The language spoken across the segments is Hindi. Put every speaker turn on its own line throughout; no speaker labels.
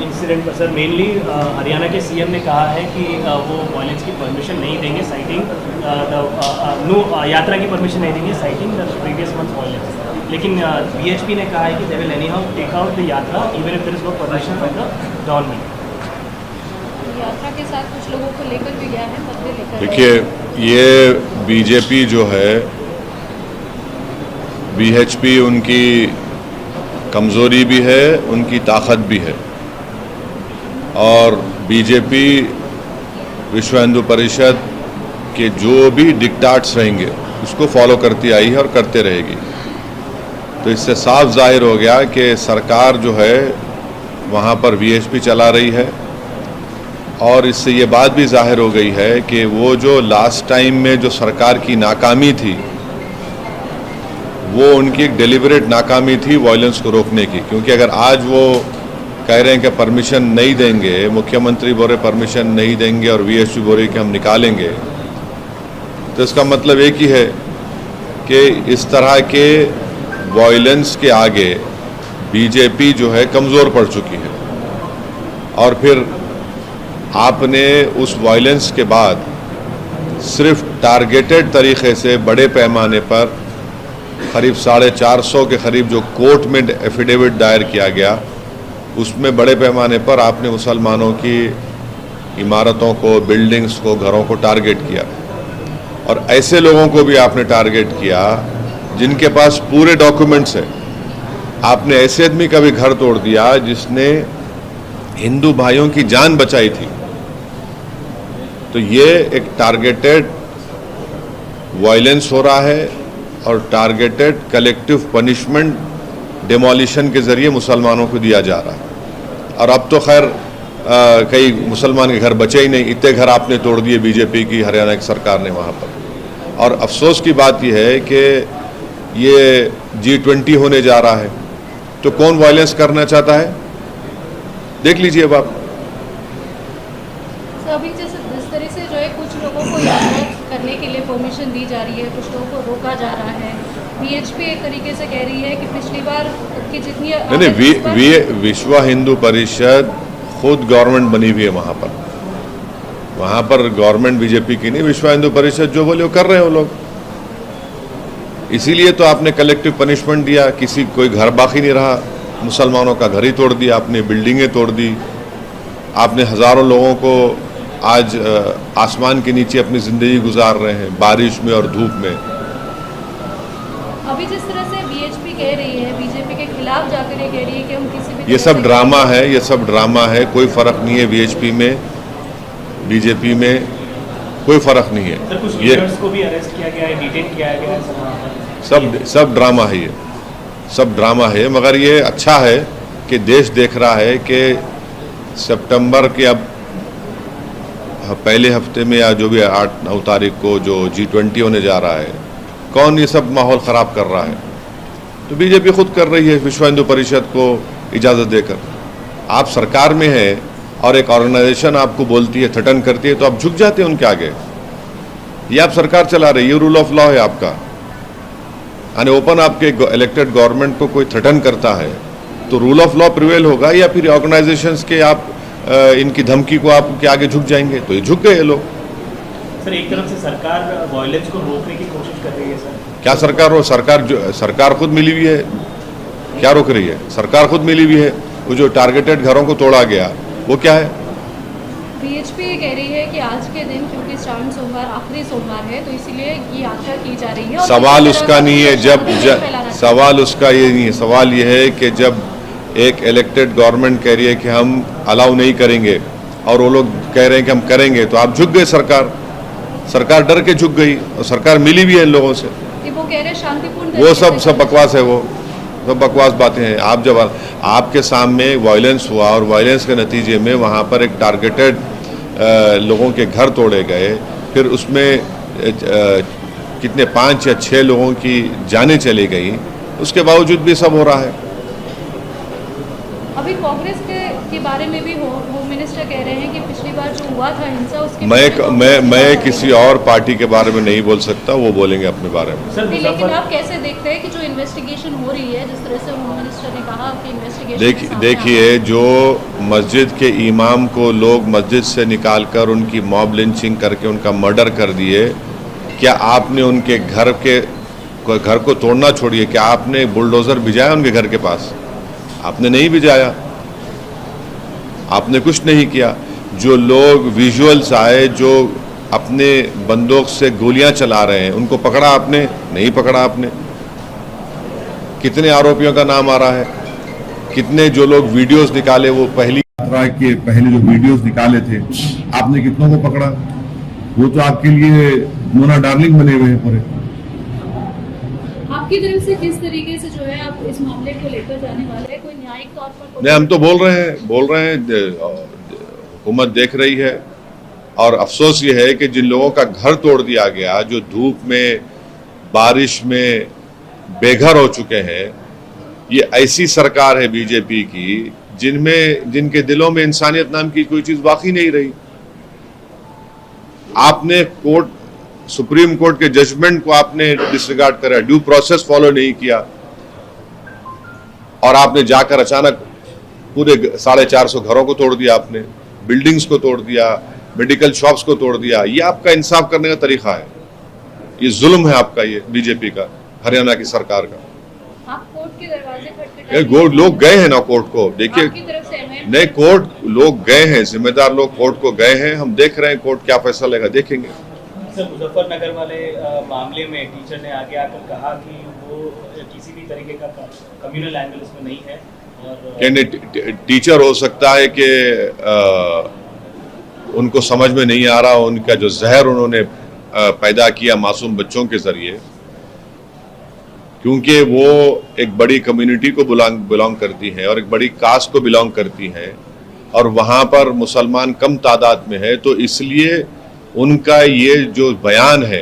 इंसिडेंट पर सर मेनली हरियाणा के सीएम ने कहा है कि वो वायलेंस की परमिशन नहीं देंगे, साइटिंग यात्रा की परमिशन नहीं देंगे, citing the previous month violence. लेकिन बीएचपी ने कहा है कि they will anyhow take out the yatra even if there is no permission from the government.
यात्रा के साथ कुछ लोगों को लेकर भी गया है, पत्र लेकर।
देखिए, ये बीजेपी जो है, बीएचपी उनकी कमज़ोरी भी है, उनकी ताकत भी है। और बीजेपी विश्व हिंदू परिषद के जो भी डिक्टाट्स रहेंगे उसको फॉलो करती आई है और करते रहेगी। तो इससे साफ जाहिर हो गया कि सरकार जो है वहाँ पर बीएचपी चला रही है। और इससे ये बात भी जाहिर हो गई है कि वो जो लास्ट टाइम में जो सरकार की नाकामी थी, वो उनकी एक डेलिबरेट नाकामी थी वायलेंस को रोकने की। क्योंकि अगर आज वो कह रहे हैं कि परमिशन नहीं देंगे, मुख्यमंत्री बोल रहे परमिशन नहीं देंगे और बीएचपी बोल रही कि हम निकालेंगे, तो इसका मतलब एक ही है कि इस तरह के वायलेंस के आगे बीजेपी जो है कमज़ोर पड़ चुकी है। और फिर आपने उस वायलेंस के बाद सिर्फ टारगेटेड तरीक़े से बड़े पैमाने पर करीब 450 के करीब जो कोर्ट में एफिडेविट दायर किया गया, उसमें बड़े पैमाने पर आपने मुसलमानों की इमारतों को, बिल्डिंग्स को, घरों को टारगेट किया। और ऐसे लोगों को भी आपने टारगेट किया जिनके पास पूरे डॉक्यूमेंट्स हैं। आपने ऐसे आदमी का भी घर तोड़ दिया जिसने हिंदू भाइयों की जान बचाई थी। तो ये एक टारगेटेड वायलेंस हो रहा है और टारगेटेड कलेक्टिव पनिशमेंट डिमोलिशन के ज़रिए मुसलमानों को दिया जा रहा है। और अब तो खैर कई मुसलमान के घर बचे ही नहीं, इतने घर आपने तोड़ दिए बीजेपी की हरियाणा की सरकार ने वहाँ पर। और अफसोस की बात यह है कि ये G20 होने जा रहा है, तो कौन वायलेंस करना चाहता है, देख लीजिए अब आप।
अभी जैसे जिस तरह से जो है कुछ लोगों को यात्रा करने के लिए परमिशन दी जा रही है, कुछ लोगों को रोका जा रहा है। बीएचपी एक तरीके से कह रही है कि पिछली बार की जितनी
नहीं, विश्व हिंदू परिषद खुद गवर्नमेंट बनी हुई है वहाँ पर गवर्नमेंट बीजेपी की नहीं, विश्व हिंदू परिषद जो बोले वो कर रहे हैं वो लोग। इसीलिए तो आपने कलेक्टिव पनिशमेंट दिया, कोई घर बाकी नहीं रहा, मुसलमानों का घर ही तोड़ दिया, आपने बिल्डिंगें तोड़ दी, आपने हज़ारों लोगों को आज आसमान के नीचे अपनी ज़िंदगी गुजार रहे हैं, बारिश में और धूप में।
अभी जिस तरह से बीएचपी कह रही है, बीजेपी के खिलाफ जाकर ये कह रही है कि हम किसी भी
ये सब ड्रामा है, ये सब ड्रामा है। कोई फ़र्क नहीं है बीएचपी में, बीजेपी में कोई फ़र्क नहीं है।
सर, कुछ लीडर्स को भी अरेस्ट किया गया है, डिटेन किया गया है।
सब ड्रामा है, ये सब ड्रामा है। मगर ये अच्छा है कि देश देख रहा है कि सितंबर के अब पहले हफ्ते में या जो भी 8-9 तारीख को जो G20 होने जा रहा है, कौन ये सब माहौल ख़राब कर रहा है। तो बीजेपी खुद कर रही है विश्व हिंदू परिषद को इजाज़त देकर। आप सरकार में हैं और एक ऑर्गेनाइजेशन आपको बोलती है, थटन करती है, तो आप झुक जाते हैं उनके आगे। ये आप सरकार चला रही है, रूल ऑफ लॉ है आपका। यानी ओपन आपके इलेक्टेड गवर्नमेंट को कोई थटन करता है तो रूल ऑफ लॉ प्रिवेल होगा, या फिर ऑर्गेनाइजेशंस के आप इनकी धमकी को आप के आगे झुक जाएंगे। तो ये झुक गए लोग।
सर, एक तरफ से सरकार वायलेंस को रोकने की कोशिश कर रही है सर।
क्या सरकार खुद मिली हुई है, क्या रोक रही है? सरकार खुद मिली हुई है। वो जो टारगेटेड घरों को तोड़ा गया वो क्या है?
बीएचपी ये कह रही है कि आज के दिन क्योंकि श्रावण सोमवार आखिरी सोमवार है, तो इसीलिए ये यात्रा की जा रही है।
सवाल उसका नहीं है, सवाल उसका ये नहीं है। सवाल ये है कि जब एक इलेक्टेड गवर्नमेंट कह रही है कि हम अलाउ नहीं करेंगे और वो लोग कह रहे हैं कि हम करेंगे, तो आप झुक गए। सरकार डर के झुक गई और सरकार मिली भी है इन लोगों से।
वो कह रहे हैं शांतिपूर्ण,
वो सब बकवास है, वो सब बकवास बातें हैं। आप जब आपके सामने वायलेंस हुआ और वायलेंस के नतीजे में वहाँ पर एक टारगेटेड लोगों के घर तोड़े गए, फिर उसमें कितने 5 या 6 लोगों की जानें चली गई, उसके बावजूद भी सब हो रहा है।
अभी कांग्रेस के बारे में भी होम मिनिस्टर कह रहे हैं कि पिछली बार जो हुआ था हिंसा उसके
मैं किसी और पार्टी के बारे में नहीं बोल सकता, वो बोलेंगे अपने बारे में।
सर
लेकिन आप कैसे देखते हैं कि जो इन्वेस्टिगेशन हो रही है, जिस तरह से होम मिनिस्टर ने कहा कि इन्वेस्टिगेशन
देखिए, जो मस्जिद के इमाम को लोग मस्जिद से निकालकर उनकी मॉब लिंचिंग करके उनका मर्डर कर दिए, क्या आपने उनके घर को तोड़ना छोड़िए, क्या आपने बुलडोजर भिजाया उनके घर के पास? आपने नहीं भिजाया, आपने कुछ नहीं किया। जो लोग विजुअल्स आए जो अपने बंदूक से गोलियां चला रहे हैं, उनको पकड़ा आपने? नहीं पकड़ा आपने। कितने आरोपियों का नाम आ रहा है? कितने जो लोग वीडियोस निकाले, वो पहली यात्रा के पहले जो वीडियोस निकाले थे, आपने कितनों को पकड़ा? वो तो आपके लिए मोना डार्लिंग बने हुए हैं पूरे।
आपकी तरफ से किस तरीके से जो है आप इस मामले को लेकर जाने वाले हैं? कोई न्यायिक तौर पर?
नहीं, हम तो बोल रहे हैं हुकूमत देख रही है, और अफसोस ये है कि जिन लोगों का घर तोड़ दिया गया, जो धूप में बारिश में बेघर हो चुके हैं, ये ऐसी सरकार है बीजेपी की जिनके दिलों में इंसानियत नाम की कोई चीज बाकी नहीं रही। आपने सुप्रीम कोर्ट के जजमेंट को आपने डिसरिगार्ड करा, ड्यू प्रोसेस फॉलो नहीं किया, और आपने जाकर अचानक पूरे 450 घरों को तोड़ दिया, आपने बिल्डिंग्स को तोड़ दिया, मेडिकल शॉप्स को तोड़ दिया। ये आपका इंसाफ करने का तरीका है? ये जुल्म है आपका, ये बीजेपी का, हरियाणा की सरकार का।
आप कोर्ट के दरवाजे खटखटाएंगे?
लोग गए हैं ना कोर्ट को, देखिए, नहीं, कोर्ट लोग गए हैं, जिम्मेदार लोग कोर्ट को गए हैं, हम देख रहे हैं कोर्ट क्या फैसला लेगा, देखेंगे।
सर, मुजफ्फरनगर वाले मामले में टीचर ने आगे आकर कहा कि वो किसी भी तरीके का कम्युनल एंगल इसमें नहीं है, और
टीचर हो सकता है कि उनको समझ में नहीं आ रहा, उनका जो जहर उन्होंने पैदा किया मासूम बच्चों के जरिए, क्योंकि वो एक बड़ी कम्युनिटी को बिलोंग करती हैं और एक बड़ी कास्ट को बिलोंग करती हैं, और वहाँ पर मुसलमान कम तादाद में है, तो इसलिए उनका ये जो बयान है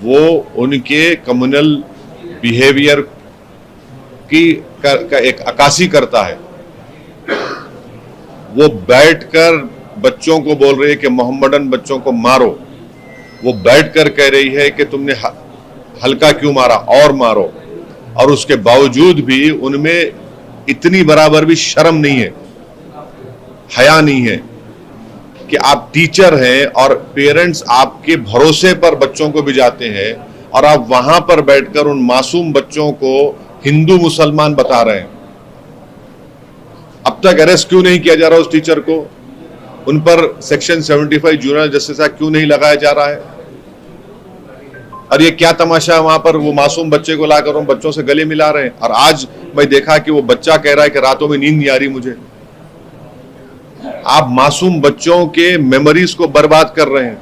वो उनके कम्युनल बिहेवियर का एक अक्कासी करता है। वो बैठकर बच्चों को बोल रही है कि मोहम्मदन बच्चों को मारो, वो बैठकर कह रही है कि तुमने हल्का क्यों मारा, और मारो, और उसके बावजूद भी उनमें इतनी बराबर भी शर्म नहीं है, हया नहीं है कि आप टीचर हैं और पेरेंट्स आपके भरोसे पर बच्चों को भिजाते हैं, और आप वहां पर बैठकर उन मासूम बच्चों को हिंदू मुसलमान बता रहे हैं। अब तक अरेस्ट क्यों नहीं किया जा रहा उस टीचर को? उन पर सेक्शन 75 जुवेनाइल जस्टिस एक्ट क्यों नहीं लगाया जा रहा है? और ये क्या तमाशा है, वहां पर वो मासूम बच्चे को लाकर उन बच्चों से गले मिला रहे हैं। और आज मैं देखा कि वो बच्चा कह रहा है कि रातों में नींद नहीं आ रही मुझे। आप मासूम बच्चों के मेमोरीज को बर्बाद कर रहे हैं।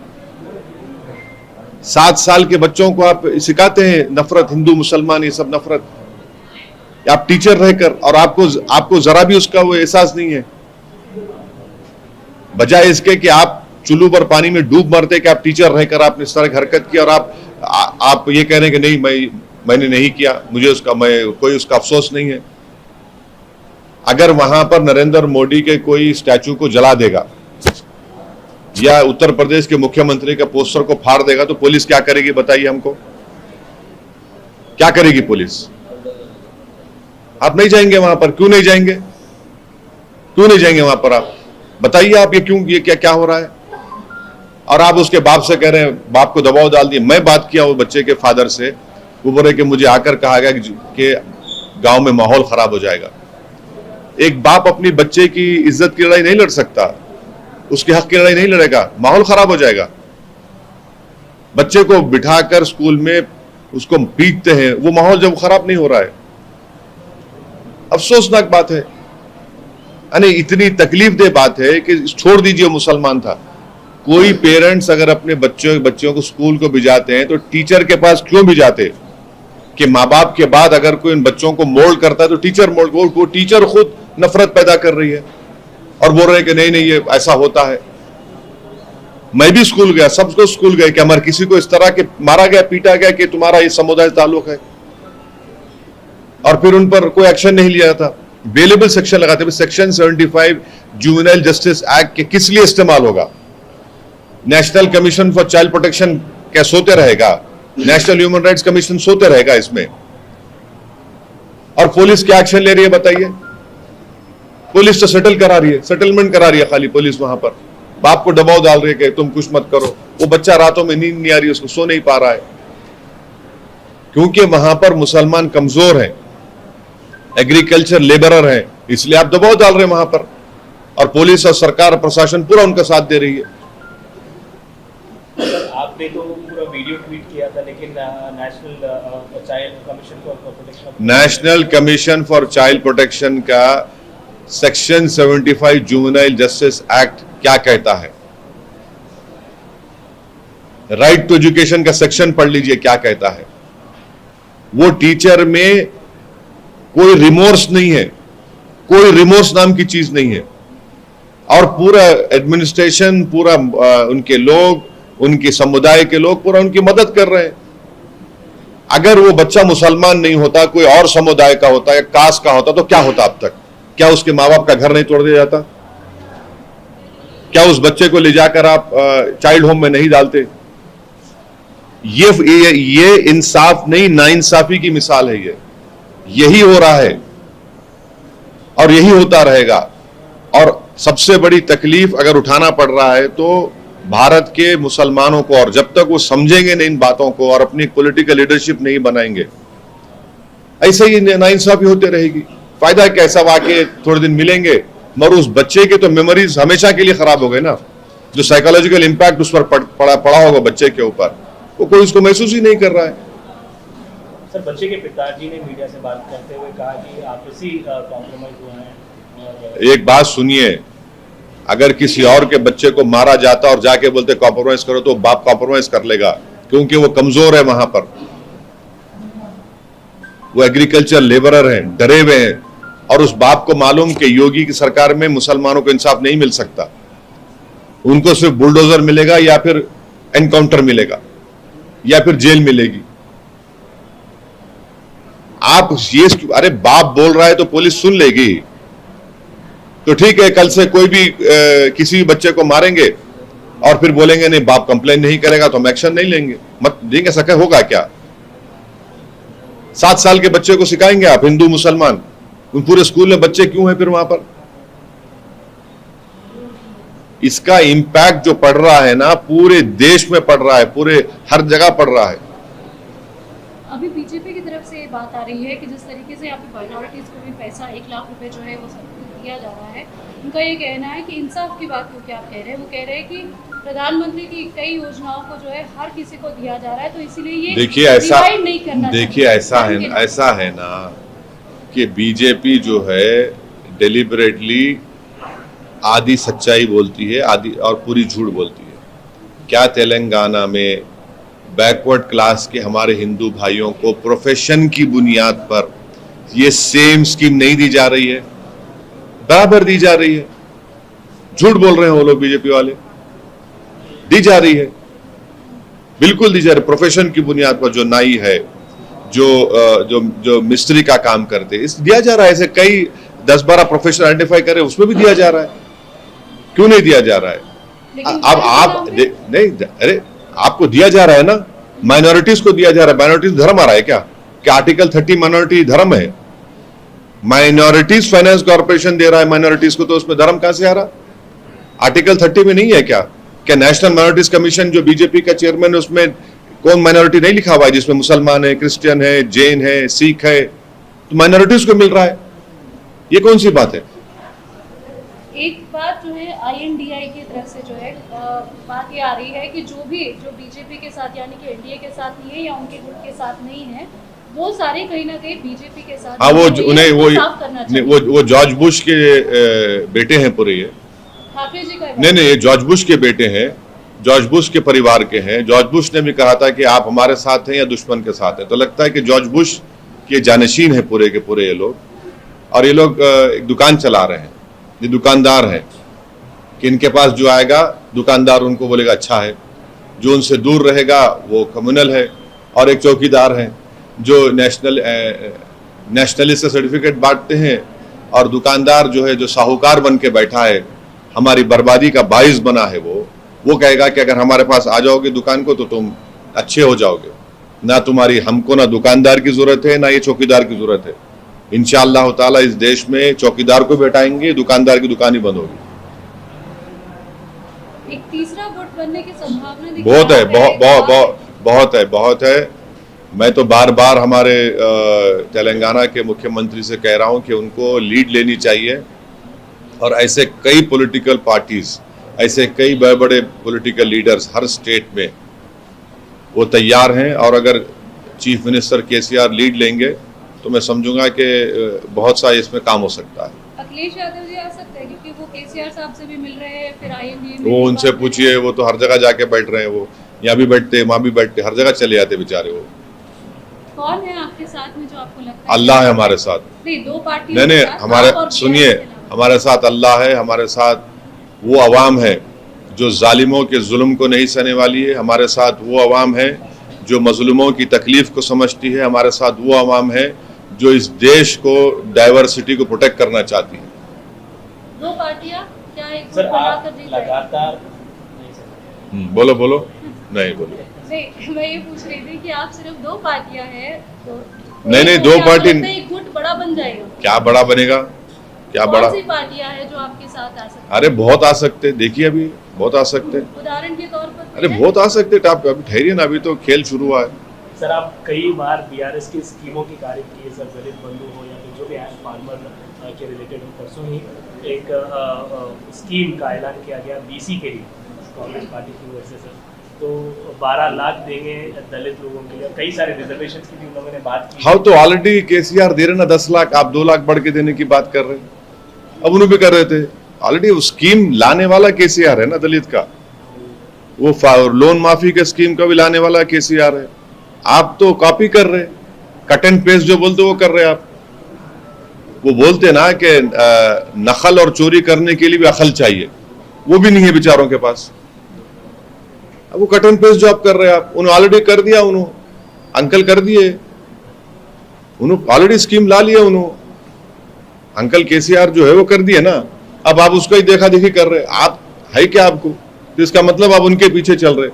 7 साल के बच्चों को आप सिखाते हैं नफरत, हिंदू मुसलमान, ये सब नफरत, आप टीचर रहकर, और आपको जरा भी उसका वो एहसास नहीं है। बजाय इसके कि आप चुल्लू पर पानी में डूब मरते कि आप टीचर रहकर आपने इस तरह हरकत की, और आप ये कह रहे हैं कि नहीं, मैंने नहीं किया, मुझे कोई उसका अफसोस नहीं है। अगर वहां पर नरेंद्र मोदी के कोई स्टैचू को जला देगा या उत्तर प्रदेश के मुख्यमंत्री के पोस्टर को फाड़ देगा, तो पुलिस क्या करेगी बताइए हमको? क्या करेगी पुलिस? आप नहीं जाएंगे वहां पर? क्यों नहीं जाएंगे? क्यों नहीं जाएंगे वहां पर? आप बताइए, आप ये क्या हो रहा है? और आप उसके बाप से कह रहे हैं, बाप को दबाव डाल दिए। मैं बात किया वो बच्चे के फादर से, वो बोल रहे कि मुझे आकर कहा गया कि गांव में माहौल खराब हो जाएगा। एक बाप अपनी बच्चे की इज्जत की लड़ाई नहीं लड़ सकता, उसके हक की लड़ाई नहीं लड़ेगा, माहौल खराब हो जाएगा। बच्चे को बिठाकर स्कूल में उसको पीटते हैं, वो माहौल जब खराब नहीं हो रहा है। अफसोसनाक बात है, यानी इतनी तकलीफदेह बात है कि छोड़ दीजिए मुसलमान था, कोई पेरेंट्स अगर अपने बच्चों को स्कूल को भिजाते हैं तो टीचर के पास क्यों भिजाते? कि माँ बाप के बाद अगर कोई इन बच्चों को मोल्ड करता है तो टीचर मोल्ड, वो टीचर खुद नफरत पैदा कर रही है और बोल रहे हैं कि नहीं ये ऐसा होता है। मैं भी स्कूल गया, सबको स्कूल गए कि हमारे किसी को इस तरह के मारा गया, पीटा गया कि तुम्हारा ये समुदाय ताल्लुक है, और फिर उन पर कोई एक्शन नहीं लिया था। बेलेबल सेक्शन लगाते हैं। सेक्शन 75 जुवेनाइल जस्टिस एक्ट के किस लिए इस्तेमाल होगा? National commission for child protection क्या सोते रहेगा? नेशनल ह्यूमन राइट्स कमीशन सोते रहेगा इसमें? और पुलिस क्या एक्शन ले रही है बताइए? पुलिस तो सेटल करा रही है, सेटलमेंट करा रही है खाली पुलिस। वहां पर बाप को दबाव डाल रही है कि तुम कुछ मत करो। वो बच्चा रातों में नींद नहीं आ रही है, उसको सो नहीं पा रहा है, क्योंकि वहां पर मुसलमान कमजोर हैं, एग्रीकल्चर लेबरर हैं, इसलिए आप दबाव डाल रहे हैं वहां पर। और पुलिस और सरकार प्रशासन पूरा उनका साथ दे रही है।
आपने तो पूरा वीडियो ट्वीट किया था, लेकिन national child commission for protection
national commission for child protection का सेक्शन 75 जुवेनाइल जस्टिस एक्ट क्या कहता है? राइट टू एजुकेशन का सेक्शन पढ़ लीजिए क्या कहता है। वो टीचर में कोई रिमोर्स नहीं है, कोई रिमोर्स नाम की चीज नहीं है। और पूरा एडमिनिस्ट्रेशन, पूरा उनके लोग, उनके समुदाय के लोग पूरा उनकी मदद कर रहे हैं। अगर वो बच्चा मुसलमान नहीं होता, कोई और समुदाय का होता या कास्ट का होता तो क्या होता अब तक? क्या उसके माँ बाप का घर नहीं तोड़ दिया जाता? क्या उस बच्चे को ले जाकर आप चाइल्ड होम में नहीं डालते? ये इंसाफ नहीं, नाइंसाफी की मिसाल है। यही हो रहा है और यही होता रहेगा। और सबसे बड़ी तकलीफ अगर उठाना पड़ रहा है तो भारत के मुसलमानों को, और जब तक वो समझेंगे नहीं इन बातों को और अपनी पॉलिटिकल लीडरशिप नहीं बनाएंगे, ऐसे ही नाइंसाफी होते रहेगी। फायदा कैसा? वाकई थोड़े दिन मिलेंगे, मगर उस बच्चे के तो मेमोरीज हमेशा के लिए खराब हो गए ना। जो साइकोलॉजिकल इंपैक्ट उस पर पड़ा होगा बच्चे के ऊपर, वो कोई उसको महसूस ही नहीं कर रहा है।
सर, बच्चे के पिताजी ने मीडिया से बात करते हुए कहा कि आपसी कॉम्प्रोमाइज हुआ है।
एक बात सुनिए, अगर किसी और के बच्चे को मारा जाता और जाके बोलते कॉम्प्रोमाइज करो, तो बाप कॉम्प्रोमाइज कर लेगा, क्योंकि वो कमजोर है। वहां पर वो एग्रीकल्चर लेबरर हैं, डरे हुए हैं, और उस बाप को मालूम कि योगी की सरकार में मुसलमानों को इंसाफ नहीं मिल सकता। उनको सिर्फ बुलडोजर मिलेगा, या फिर एनकाउंटर मिलेगा, या फिर जेल मिलेगी। आप ये, अरे बाप बोल रहा है तो पुलिस सुन लेगी। तो ठीक है, कल से कोई भी किसी भी बच्चे को मारेंगे और फिर बोलेंगे नहीं बाप कंप्लेन नहीं करेगा तो हम एक्शन नहीं लेंगे, मत देंगे। सके होगा क्या? 7 साल के बच्चे को सिखाएंगे आप हिंदू मुसलमान? उन पूरे स्कूल में बच्चे क्यों हैं फिर वहां पर? इसका इंपैक्ट जो पड़ रहा है ना, पूरे देश में पड़ रहा है, पूरे हर जगह पड़ रहा है।
अभी बीजेपी की तरफ से बात आ रही है कि जिस तरीके से यहाँ पे माइनॉरिटीज को भी पैसा 1 लाख रुपए जो है वो सबको दिया जा रहा है, उनका ये कहना है कि इंसाफ की बात को क्या आप कह रहे हैं? वो कह रहे हैं कि प्रधानमंत्री की कई योजनाओं को जो है हर किसी को दिया जा रहा है, तो इसीलिए ये
देखिए ऐसा है ना कि बीजेपी जो है डेलिबरेटली आधी सच्चाई बोलती है, आधी और पूरी झूठ बोलती है। क्या तेलंगाना में बैकवर्ड क्लास के हमारे हिंदू भाइयों को प्रोफेशन की बुनियाद पर ये सेम स्कीम नहीं दी जा रही है? बराबर दी जा रही है। झूठ बोल रहे हैं वो लोग बीजेपी वाले। दी जा रही है, बिल्कुल दी जा रही है। प्रोफेशन की बुनियाद पर जो नाई है, जो मिस्त्री का काम करते हैं, दिया जा रहा है। ऐसे कई 10-12 प्रोफेशन आइडेंटिफाई करे, उसमें भी दिया जा रहा है। क्यों नहीं दिया जा रहा है? अब आप नहीं, अरे आपको दिया जा रहा है ना, माइनॉरिटीज को दिया जा रहा है। माइनॉरिटीज धर्म आ रहा है क्या? आर्टिकल 30 माइनॉरिटी धर्म है? माइनॉरिटीज फाइनेंस कॉर्पोरेशन दे रहा है माइनॉरिटीज को, तो उसमें धर्म कहां से आ रहा? आर्टिकल 30 में नहीं है क्या? क्या नेशनल माइनॉरिटीज कमीशन जो बीजेपी का चेयरमैन है, उसमें कौन माइनॉरिटी नहीं लिखा हुआ है जिसमें मुसलमान है, क्रिश्चियन है, जैन है, सिख है? तो माइनॉरिटीज को मिल रहा है, ये कौन सी बात है?
एक बात जो है INDI की तरफ से जो है बात ये आ रही है कि जो बीजेपी के साथ यानी कि एनडीए के साथ नहीं है या उनके गुट के साथ नहीं है, वो सारे कहीं ना कहीं बीजेपी के साथ।
हाँ, वो जॉर्ज बुश के बेटे हैं पूरे। ये
हाफिज जी का
नहीं, ये जॉर्ज बुश के बेटे हैं, जॉर्ज बुश के परिवार के हैं। जॉर्ज बुश ने भी कहा था कि आप हमारे साथ हैं या दुश्मन के साथ हैं। तो लगता है कि जॉर्ज बुश के जानशीन है पूरे के पूरे ये लोग। और ये लोग एक दुकान चला रहे हैं, ये दुकानदार हैं कि इनके पास जो आएगा दुकानदार उनको बोलेगा अच्छा है, जो उनसे दूर रहेगा वो कम्युनल है। और एक चौकीदार हैं जो नेशनलिस्ट सर्टिफिकेट बांटते हैं, और दुकानदार जो है, जो साहूकार बन के बैठा है, हमारी बर्बादी का बाइस बना है, वो कहेगा कि अगर हमारे पास आ जाओगे दुकान को तो तुम अच्छे हो जाओगे। ना तुम्हारी, हमको ना दुकानदार की जरूरत है, ना ये चौकीदार की जरूरत है। इंशाअल्लाह ताला इस देश में चौकीदार को बैठाएंगे, दुकानदार की दुकान ही बंद होगी।
एक तीसरा गुट बनने की संभावना
बहुत है, बहुत है। मैं तो बार बार हमारे तेलंगाना के मुख्यमंत्री से कह रहा हूं कि उनको लीड लेनी चाहिए, और ऐसे कई पॉलिटिकल पार्टीज, ऐसे कई बड़े बड़े पॉलिटिकल लीडर्स हर स्टेट में वो तैयार हैं। और अगर चीफ मिनिस्टर केसीआर लीड लेंगे तो मैं समझूंगा कि बहुत सा इसमें काम हो सकता है।
अखिलेश यादव जी आ सकते हैं क्योंकि वो केसीआर साहब से भी मिल रहे हैं, फिर आईएनडीए में
वो उनसे पूछिए, वो तो हर जगह जाके बैठ रहे हैं, वो यहाँ भी बैठते, वहाँ भी बैठते, हर जगह चले जाते बेचारे। वो
कौन है आपके साथ में जो आपको लगता है?
अल्लाह है हमारे साथ।
नहीं, दो पार्टी
नहीं, हमारे सुनिए, हमारे साथ अल्लाह है, हमारे साथ वो अवाम है जो जालिमों के जुल्म को नहीं सहने वाली है, हमारे साथ वो अवाम है जो मजलूमों की तकलीफ को समझती है, हमारे साथ वो अवाम है जो इस देश को, डाइवर्सिटी को प्रोटेक्ट करना चाहती है।
दो पार्टियां क्या एक
सर आप लगातार
बोलो नहीं बोलो।
नहीं, मैं ये पूछ रही थी कि आप सिर्फ दो पार्टियां हैं तो
नहीं, दो पार्टी
एक गुट बड़ा बन जाएगा।
क्या बड़ा बनेगा? क्या बड़ा?
कौन सी पार्टियां हैं जो आपके साथ आ सकती हैं?
अरे बहुत आ सकते, देखिए अभी बहुत आ सकते।
उदाहरण के तौर पर
अरे बहुत आ सकते। आप अभी ठहरिए ना, अभी तो खेल शुरू हुआ है।
सर आप कई बार बीआरएस की स्कीमों की तारीफ की है, सर दलित बंधु हो या फिर जो भी फार्मर के रिलेटेड हो। परसों ही एक स्कीम का ऐलान किया गया बीसी के लिए, कांग्रेस पार्टी की वजह से सर, तो 12 लाख देंगे दलित लोगों के लिए, कई सारे रिजर्वेशन की भी उन्होंने बात की।
हाँ, तो ऑलरेडी केसीआर दे रहे ना 10 लाख, आप 2 लाख बढ़ के देने की बात कर रहे हैं। अब उन्होंने भी कर रहे थे, ऑलरेडी वो स्कीम लाने वाला केसीआर है ना दलित का, वो लोन माफी के स्कीम का भी लाने वाला केसीआर है। आप तो कॉपी कर रहे, कट एंड पेस्ट जो बोलते वो कर रहे आप। वो बोलते ना कि नकल और चोरी करने के लिए भी अकल चाहिए, वो भी नहीं है बेचारों के पास। अब वो कट एंड पेस्ट जो आप कर रहे हैं, आप उन्होंने ऑलरेडी कर दिया, उन्होंने अंकल कर दिए, उन्होंने ऑलरेडी स्कीम ला लिया, उन्होंने अंकल केसीआर जो है वो कर दिए ना। अब आप उसको ही देखा देखी कर रहे, आप है क्या आपको? तो इसका मतलब आप उनके पीछे चल रहे।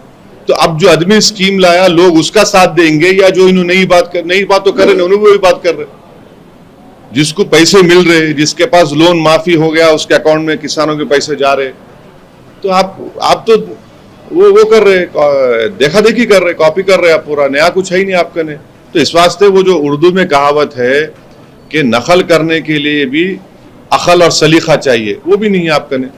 तो अब जो आदमी स्कीम लाया, लोग उसका साथ देंगे या जो इन्होंने नई बात तो कर रहे, उन्होंने वही बात कर रहे। जिसको पैसे मिल रहे, जिसके पास लोन माफी हो गया, उसके अकाउंट में किसानों के पैसे जा रहे, तो आप तो वो कर रहे, देखा देखी कर रहे, कॉपी कर रहे, आप पूरा नया कुछ है ही नहीं आपका ने। तो इस वास्ते वो जो उर्दू में कहावत है कि नकल करने के लिए भी अकल और सलीका चाहिए, वो भी नहीं है आपका ने।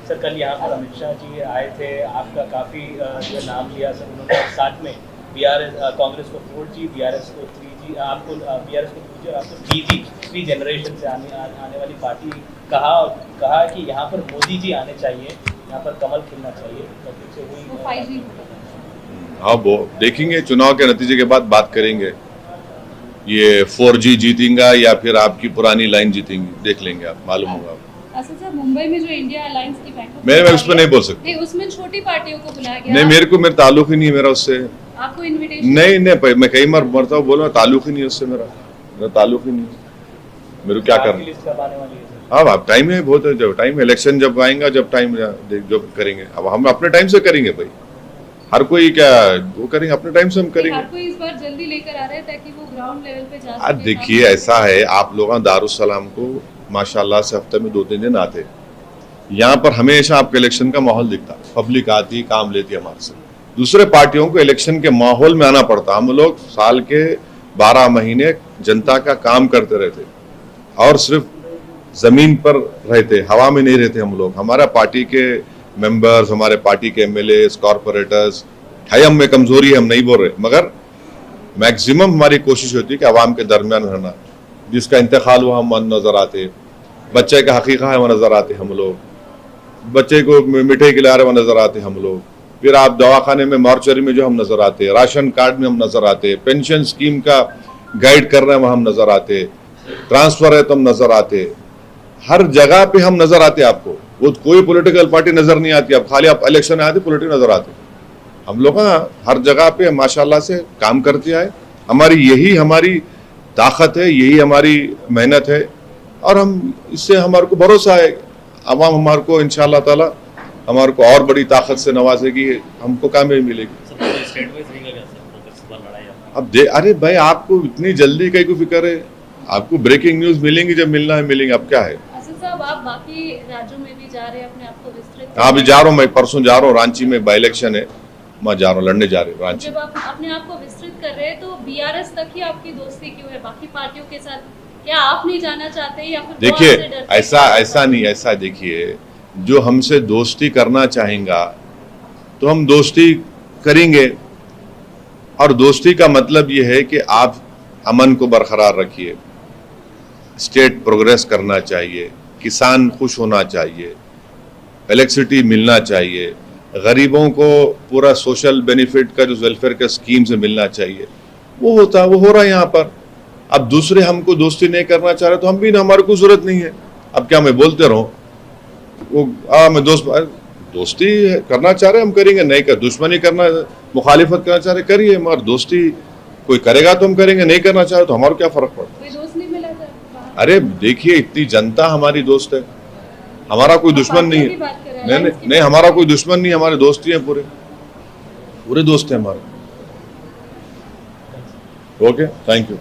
सर कल यहाँ पर अमित शाह जी आए थे, आपका काफी जो नाम लिया सर उन्होंने, साथ में बीआरएस कांग्रेस को 4G, बीआरएस को 3G, आपको बीआरएस को 2G और आपको 3G, 3 जनरेशन से आने वाली पार्टी कहा कि यहाँ पर मोदी जी आने चाहिए, यहाँ पर कमल खिलना चाहिए, तो फिर से वही।
हाँ, वो देखेंगे चुनाव के नतीजे के बाद बात करेंगे, ये 4G जीतेगा या फिर आपकी पुरानी लाइन जीतेंगी, देख लेंगे, आप मालूम होगा।
अच्छा सर, मुंबई में जो इंडिया अलायंस की बैठक,
मैं उस पर नहीं बोल सकता।
नहीं, उसमें छोटी पार्टियों को बुलाया गया।
नहीं, मेरा ताल्लुक ही नहीं है मेरा उससे।
आपको इनविटेशन? नहीं,
मैं कई बार मरता हूँ, बोला ताल्लुक ही नहीं है उससे, मेरा ताल्लुक ही नहीं है। मेरे क्या करना? हाँ, अब टाइम है, बहुत है, जब टाइम इलेक्शन जब आएगा, जब टाइम जब करेंगे। अब हम अपने टाइम से करेंगे भाई, हर कोई क्या वो करेंगे, अपने टाइम से हम करेंगे।
हर कोई इस बार जल्दी लेकर आ रहा है ताकि वो ग्राउंड लेवल पे जा सके।
देखिए ऐसा है, आप लोग दारुस्सलाम को माशाल्लाह से हफ्ते में 2-3 दिन आते, यहाँ पर हमेशा आपको इलेक्शन का माहौल दिखता, पब्लिक आती, काम लेती हमारे से। दूसरे पार्टियों को इलेक्शन के माहौल में आना पड़ता। हम लोग साल के 12 महीने जनता का काम करते रहते और सिर्फ जमीन पर रहते, हवा में नहीं रहते हम लोग। हमारा पार्टी के मेंबर्स, हमारे पार्टी के एमएलए, कॉरपोरेटर्स, है हम में कमजोरी है, हम नहीं बोल रहे, मगर मैक्सिमम हमारी कोशिश होती है कि आवाम के दरमियान रहना। जिसका इंतकाल हुआ हम नजर आते, बच्चे का हकीका है वो नजर आते हम लोग, बच्चे को मिठाई खिला रहे वो नजर आते हम लोग, फिर आप दवाखाने में मॉर्चरी में जो हम नजर आते, राशन कार्ड में हम नजर आते, पेंशन स्कीम का गाइड कर रहे हैं वह हम नजर आते, ट्रांसफर है तो हम नजर आते, हर जगह पे हम नजर आते आपको। वो कोई पॉलिटिकल पार्टी नजर नहीं आती, अब खाली आप इलेक्शन में आते पॉलिटिक्स नजर आते। हम लोग हर जगह पे माशाल्लाह से काम करते आए, हमारी यही हमारी ताकत है, यही हमारी मेहनत है। और हम इससे हमारे को भरोसा है अवाम हमारे को इंशाअल्लाह ताला हमारे को और बड़ी ताकत से नवाजेगी, हमको कामयाबी मिलेगी। अब अरे भाई आपको इतनी जल्दी कहीं को फिक्र है? आपको ब्रेकिंग न्यूज मिलेंगी जब मिलना है मिलेंगे। अब क्या है?
असद साहब, आप बाकी राज्यों में भी जा रहे हैं अपने आप को विस्तृत?
हाँ, अभी जा रहा हूँ, मैं परसों जा रहा हूँ, रांची में बाई इलेक्शन है, मैं जा रहा हूँ, लड़ने जा रहे हूँ रांची।
जब आप अपने आप को विस्तृत कर रहे हैं तो बीआरएस तक ही आपकी दोस्ती क्यों है? बाकी पार्टियों के साथ क्या आप नहीं जाना चाहते या फिर
देखिए ऐसा नहीं, ऐसा देखिए, जो हमसे दोस्ती करना चाहेगा तो हम दोस्ती करेंगे, और दोस्ती का मतलब ये है कि आप अमन को बरकरार रखिए, स्टेट प्रोग्रेस करना चाहिए, किसान खुश होना चाहिए, इलेक्ट्रिसिटी मिलना चाहिए, गरीबों को पूरा सोशल बेनिफिट का जो वेलफेयर का स्कीम से मिलना चाहिए, वो होता, वो हो रहा है यहाँ पर। अब दूसरे हमको दोस्ती नहीं करना चाह रहे तो हम भी ना, हमारे को जरूरत नहीं है। अब क्या मैं बोलते रहूं वो मैं दोस्ती करना चाह रहे हम करेंगे, नहीं कर दुश्मनी करना, मुखालिफत करना चाह रहे करिए, मगर दोस्ती कोई करेगा तो हम करेंगे, नहीं करना चाहे तो हमारा क्या फर्क पड़ता?
कोई दोस्त नहीं मिला था?
अरे देखिए, इतनी जनता हमारी दोस्त है, हमारा कोई दुश्मन नहीं है। नहीं, हमारा कोई दुश्मन नहीं, हमारे दोस्त ही हैं, पूरे दोस्त हैं हमारे। Okay, thank you.